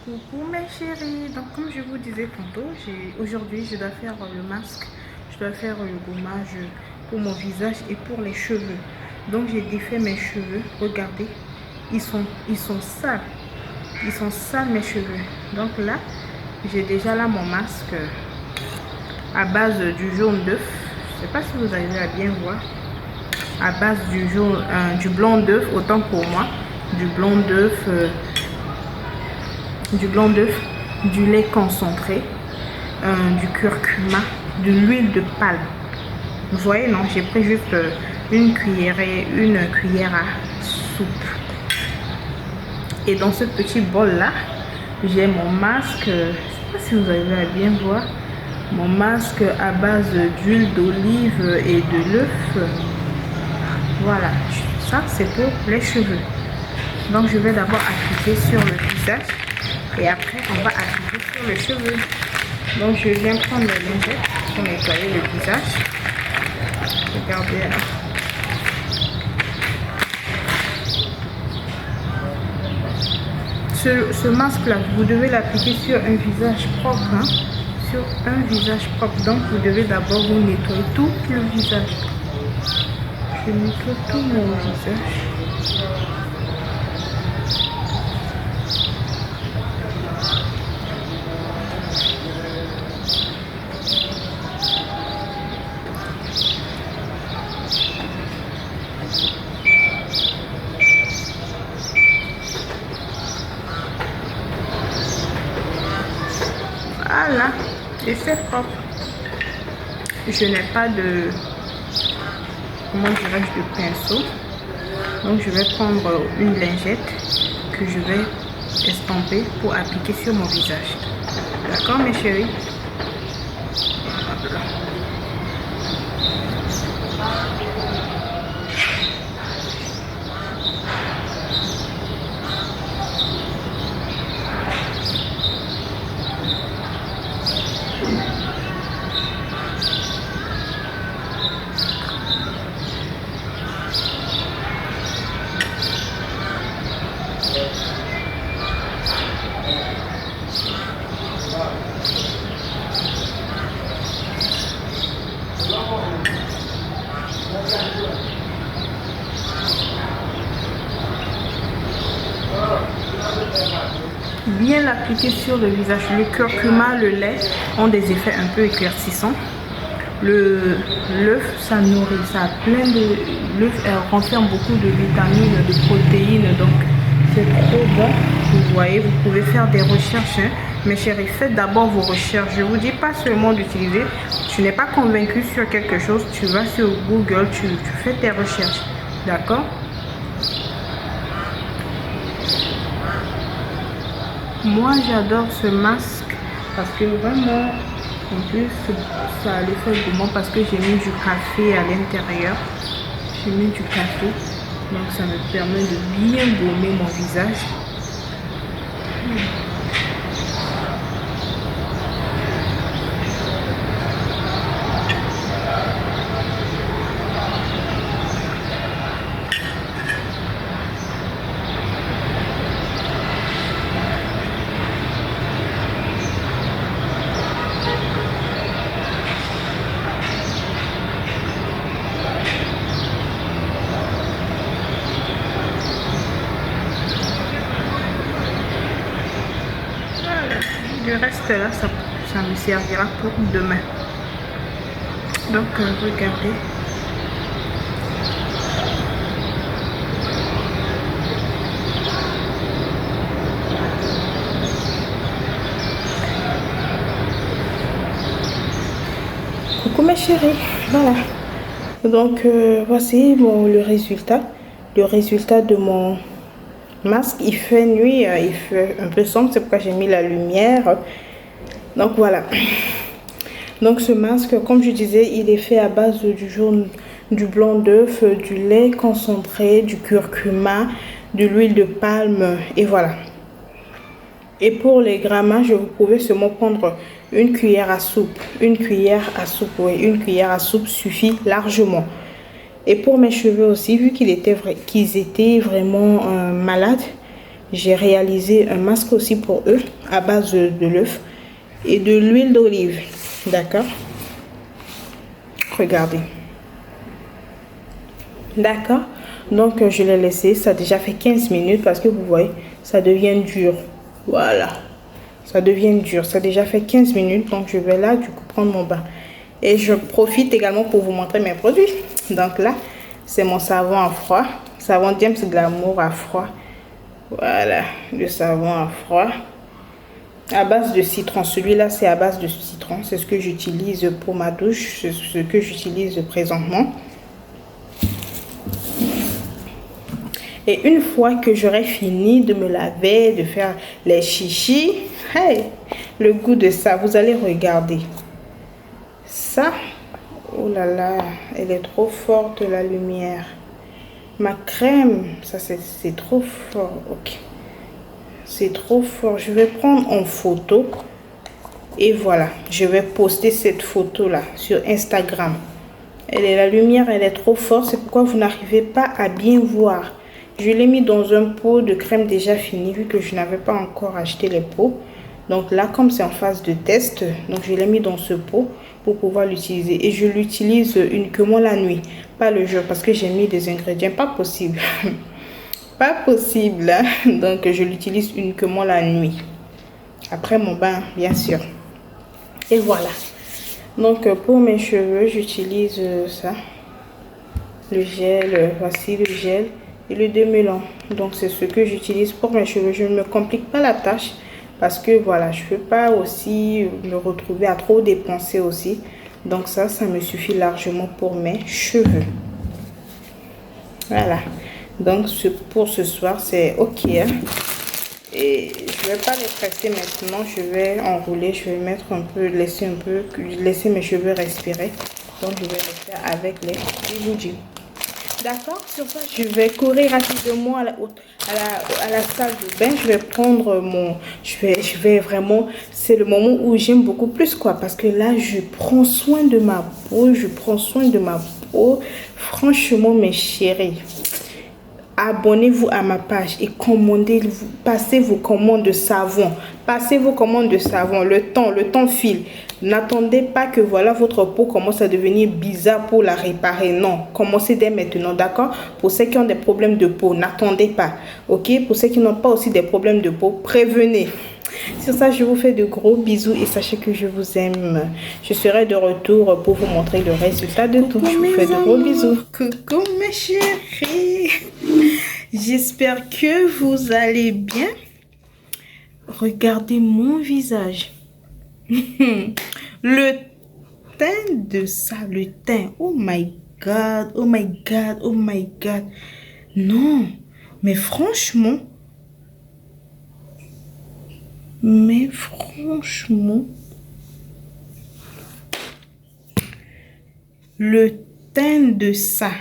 Coucou mes chéris, donc comme je vous disais tantôt, aujourd'hui je dois faire le masque, je dois faire le gommage pour mon visage et pour les cheveux. Donc j'ai défait mes cheveux, regardez, ils sont sales, mes cheveux. Donc là, j'ai déjà là mon masque à base du jaune d'œuf, je ne sais pas si vous arrivez à bien voir, à base du blanc d'œuf, autant pour moi, du blanc d'œuf, du lait concentré, du curcuma, de l'huile de palme. Vous voyez, non, j'ai pris juste une cuillère à soupe. Et dans ce petit bol là, j'ai mon masque, je ne sais pas si vous arrivez à bien voir, mon masque à base d'huile d'olive et de l'œuf. Voilà, ça c'est pour les cheveux. Donc je vais d'abord appliquer sur le visage et après on va appliquer sur les cheveux. Donc je viens prendre les lingettes pour nettoyer le visage. Regardez là. Ce masque là, vous devez l'appliquer sur un visage propre, hein? Sur un visage propre. Donc vous devez d'abord vous nettoyer tout le visage. Je nettoie tout mon visage. Voilà, et c'est propre. Je n'ai pas de, comment dirais-je, de pinceau. Donc je vais prendre une lingette que je vais estomper pour appliquer sur mon visage. D'accord mes chéris? Voilà. Bien l'appliquer sur le visage. Le curcuma, le lait ont des effets un peu éclaircissants. L'œuf, ça nourrit, ça a plein de... L'œuf renferme beaucoup de vitamines, de protéines, donc c'est trop bon. Vous voyez, vous pouvez faire des recherches, hein. Mes chéris, faites d'abord vos recherches. Je vous dis pas seulement d'utiliser. Tu n'es pas convaincu sur quelque chose, tu vas sur Google, tu fais tes recherches. D'accord? Moi j'adore ce masque parce que vraiment, en plus ça a l'effet gourmand parce que j'ai mis du café à l'intérieur. J'ai mis du café, donc ça me permet de bien gommer mon visage. Le reste là, ça me servira pour demain. Donc regardez. Coucou mes chéris, voilà. Donc voici le résultat. Le résultat de mon masque. Il fait nuit, il fait un peu sombre, c'est pourquoi j'ai mis la lumière. Donc voilà. Donc ce masque, comme je disais, il est fait à base du blanc d'œuf, du lait concentré, du curcuma, de l'huile de palme et voilà. Et pour les grammages, vous pouvez seulement prendre une cuillère à soupe. Une cuillère à soupe, oui, une cuillère à soupe suffit largement. Et pour mes cheveux aussi, vu qu'ils étaient vraiment malades, j'ai réalisé un masque aussi pour eux à base de l'œuf et de l'huile d'olive. D'accord? Regardez. D'accord? Donc, je l'ai laissé. Ça a déjà fait 15 minutes parce que vous voyez, ça devient dur. Voilà. Ça devient dur. Ça a déjà fait 15 minutes. Donc, je vais là, du coup, prendre mon bain. Et je profite également pour vous montrer mes produits. Donc là, c'est mon savon à froid. Savon James Glamour à froid. Voilà, le savon à froid. À base de citron. Celui-là, c'est à base de citron. C'est ce que j'utilise pour ma douche. C'est ce que j'utilise présentement. Et une fois que j'aurai fini de me laver, de faire les chichis, hey, le goût de ça, vous allez regarder. Ça, oh là là, elle est trop forte la lumière. Ma crème, ça c'est trop fort, ok. C'est trop fort. Je vais prendre en photo et voilà, je vais poster cette photo là sur Instagram. La lumière, elle est trop forte, c'est pourquoi vous n'arrivez pas à bien voir. Je l'ai mis dans un pot de crème déjà fini vu que je n'avais pas encore acheté les pots. Donc là, comme c'est en phase de test, donc je l'ai mis dans ce pot pour pouvoir l'utiliser. Et je l'utilise uniquement la nuit, pas le jour parce que j'ai mis des ingrédients. Pas possible. Pas possible. Hein? Donc je l'utilise uniquement la nuit. Après mon bain, bien sûr. Et voilà. Donc pour mes cheveux, j'utilise ça. Le gel, voici le gel. Et le démêlant. Donc c'est ce que j'utilise pour mes cheveux. Je ne me complique pas la tâche parce que voilà, je ne veux pas aussi me retrouver à trop dépenser aussi. Donc ça me suffit largement pour mes cheveux. Voilà. Donc pour ce soir c'est ok. Hein? Et je ne vais pas les presser maintenant. Je vais enrouler. Je vais mettre un peu, laisser mes cheveux respirer. Donc je vais le faire avec les bijoux. D'accord, sur ça, je vais courir rapidement à la salle de bain. Je vais prendre je vais vraiment, c'est le moment où j'aime beaucoup plus quoi. Parce que là, je prends soin de ma peau, Franchement, mes chéris, abonnez-vous à ma page et passez vos commandes de savon. Le temps file. N'attendez pas que voilà votre peau commence à devenir bizarre pour la réparer. Non, commencez dès maintenant, d'accord? Pour ceux qui ont des problèmes de peau, n'attendez pas. Ok? Pour ceux qui n'ont pas aussi des problèmes de peau, prévenez. Sur ça, je vous fais de gros bisous et sachez que je vous aime. Je serai de retour pour vous montrer le résultat de tout. Je vous fais de gros bisous. Coucou mes chéris. J'espère que vous allez bien. Regardez mon visage. Le teint de ça, le teint. Oh my God, oh my God, oh my God. Non, mais franchement, le teint de ça,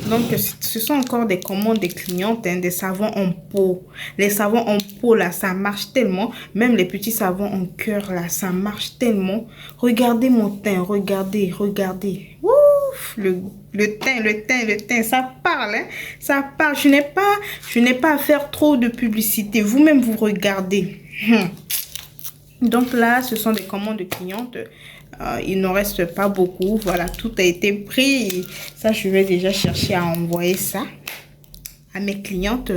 Donc, ce sont encore des commandes des clientes, hein, des savons en pot. Les savons en pot, là, ça marche tellement. Même les petits savons en cœur, là, ça marche tellement. Regardez mon teint, regardez. Ouf, le teint, ça parle, hein. Ça parle. Je n'ai pas à faire trop de publicité. Vous-même, vous regardez. Donc là, ce sont des commandes de clientes. Il n'en reste pas beaucoup. Voilà, tout a été pris. Ça, je vais déjà chercher à envoyer ça à mes clientes.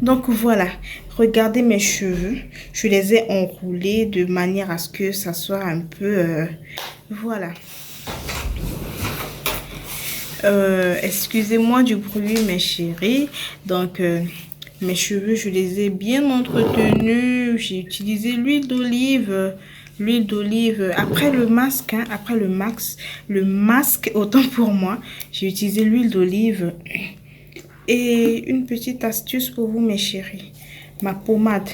Donc voilà, regardez mes cheveux. Je les ai enroulés de manière à ce que ça soit un peu... voilà. Excusez-moi du bruit, mes chéris. Donc... mes cheveux, je les ai bien entretenus. J'ai utilisé l'huile d'olive. Après le masque, hein, le masque, autant pour moi, j'ai utilisé l'huile d'olive. Et une petite astuce pour vous, mes chéris. Ma pommade.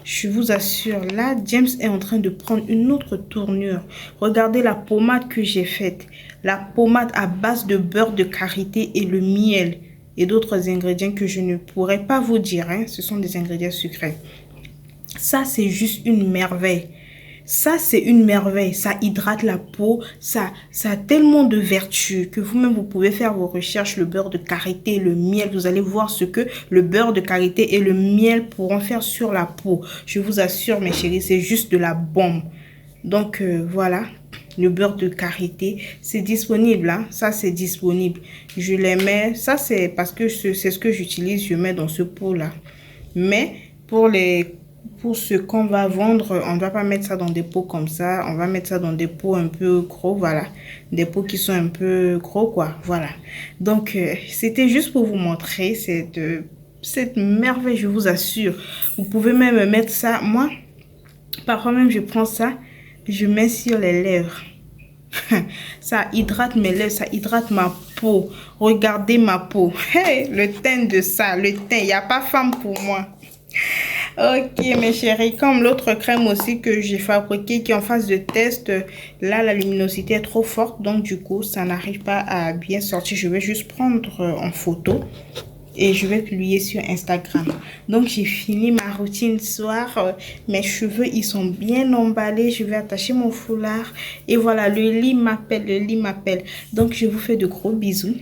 Je vous assure, là, James est en train de prendre une autre tournure. Regardez la pommade que j'ai faite. La pommade à base de beurre de karité et le miel. Et d'autres ingrédients que je ne pourrais pas vous dire. Hein. Ce sont des ingrédients sucrés. Ça, c'est juste une merveille. Ça, c'est une merveille. Ça hydrate la peau. Ça a tellement de vertus que vous-même, vous pouvez faire vos recherches. Le beurre de karité, le miel. Vous allez voir ce que le beurre de karité et le miel pourront faire sur la peau. Je vous assure, mes chéris, c'est juste de la bombe. Donc, voilà. Le beurre de karité, c'est disponible, hein? Ça, c'est disponible. Je les mets. Ça, c'est parce que c'est ce que j'utilise. Je mets dans ce pot-là. Mais pour ce qu'on va vendre, on ne va pas mettre ça dans des pots comme ça. On va mettre ça dans des pots un peu gros, voilà. Des pots qui sont un peu gros, quoi. Voilà. Donc, c'était juste pour vous montrer cette merveille, je vous assure. Vous pouvez même mettre ça. Moi, parfois même, je prends ça, je mets sur les lèvres. Ça hydrate mes lèvres, ça hydrate ma peau. Regardez ma peau. Hey, le teint de ça, le teint. Il n'y a pas femme pour moi. Ok, mes chéris, comme l'autre crème aussi que j'ai fabriquée qui est en phase de test, là, la luminosité est trop forte. Donc, du coup, ça n'arrive pas à bien sortir. Je vais juste prendre en photo et je vais publier sur Instagram. Donc, j'ai fini ma routine soir. Mes cheveux, ils sont bien emballés. Je vais attacher mon foulard. Et voilà, le lit m'appelle, le lit m'appelle. Donc, je vous fais de gros bisous.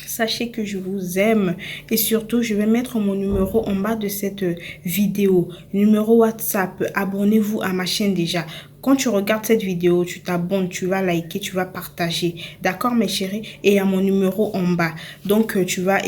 Sachez que je vous aime et surtout, je vais mettre mon numéro en bas de cette vidéo. Numéro WhatsApp, abonnez-vous à ma chaîne déjà. Quand tu regardes cette vidéo, tu t'abonnes, tu vas liker, tu vas partager. D'accord, mes chéris? Et il y a mon numéro en bas. Donc, tu vas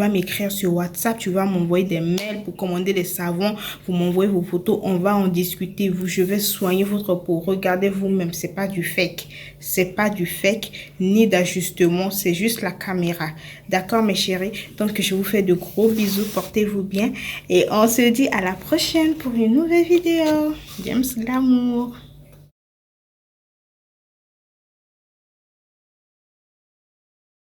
m'écrire sur WhatsApp, tu vas m'envoyer des mails pour commander les savons. Vous m'envoyez vos photos, on va en discuter. Je vais soigner votre peau. Regardez vous-même, c'est pas du fake. C'est pas du fake, ni d'ajustement, c'est juste la caméra. D'accord, mes chéris? Donc, je vous fais de gros bisous, portez-vous bien. Et on se dit à la prochaine pour une nouvelle vidéo. James Glamour.